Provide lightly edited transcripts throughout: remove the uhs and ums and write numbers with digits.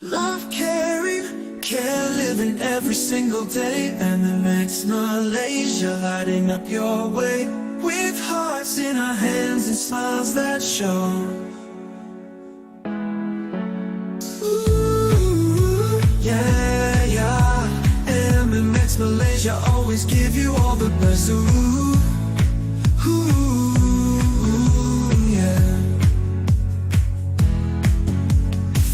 Love caring, care living every single day. Mmx Malaysia, lighting up your way. With hearts in our hands and smiles that show. Ooh, yeah, yeah. Mmx Malaysia always give you all the best. Ooh, yeah.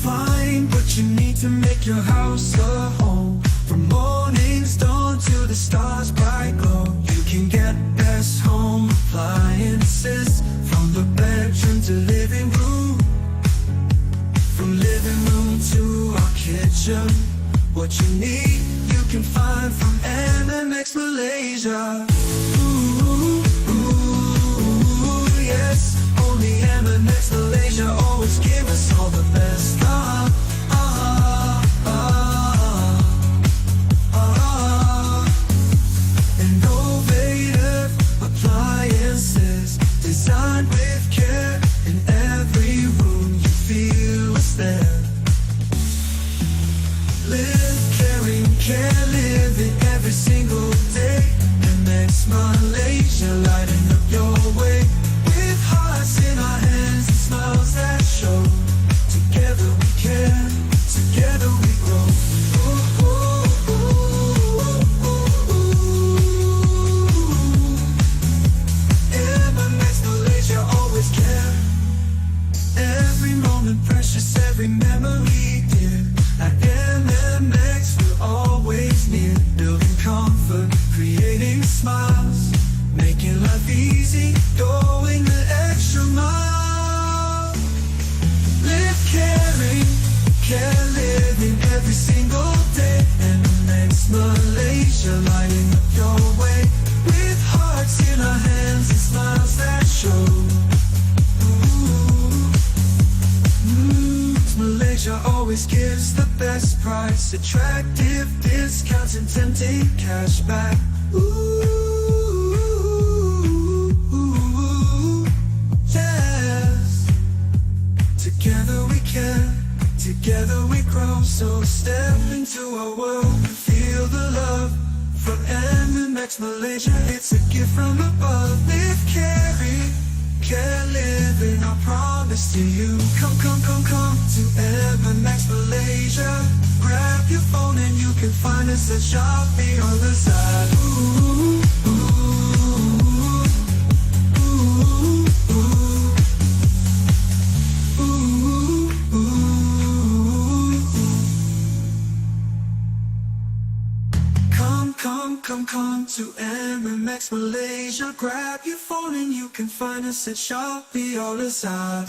Find what you need to make your house a home. From morning's dawn to the stars' bright glow, you can get best home appliances. From the bedroom to living room, from living room to our kitchen. What you need, you can find from Mmx Malaysia. Ooh, yes, only Mmx Malaysia always give us all the best. Innovative appliances, designed with care. In every room you feel us there. Live caring, care living every single day. Mmx Malaysia, lighting up your way. With hearts in our hands and smiles that show. Together we care, together we grow. Mmx Malaysia always care. Every moment precious, every memory dear. At Mmx we're always near. Building comfort, creating smiles, making life easy, going the extra mile. Live caring, care living every single day. Mmx Malaysia, lighting up your way. With hearts in our hands and smiles that show. Malaysia always gives the best price, attractive discounts and tempting cashback. Ooh, yes. Together we care, together we grow. So step into our world and feel the love from Mmx Malaysia. It's a gift from above. Live caring, care living, I promise to you. Come to Mmx Malaysia. Grab your phone and you can find us at Shopee or lazada. Come to Mmx Malaysia. Grab your phone and you can find us at Shopee or lazada.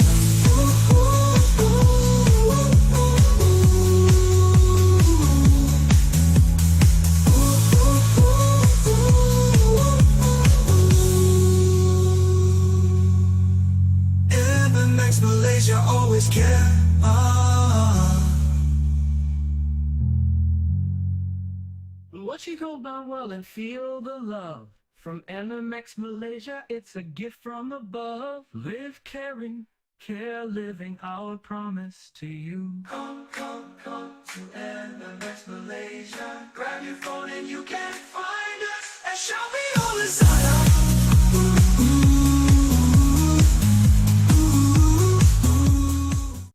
Mmx Malaysia always care. What you go down well and feel the love from Mmx Malaysia. It's a gift from above. Live caring, care living, our promise to you. Come to Mmx Malaysia. Grab your phone and you can find us at Shopee or lazada.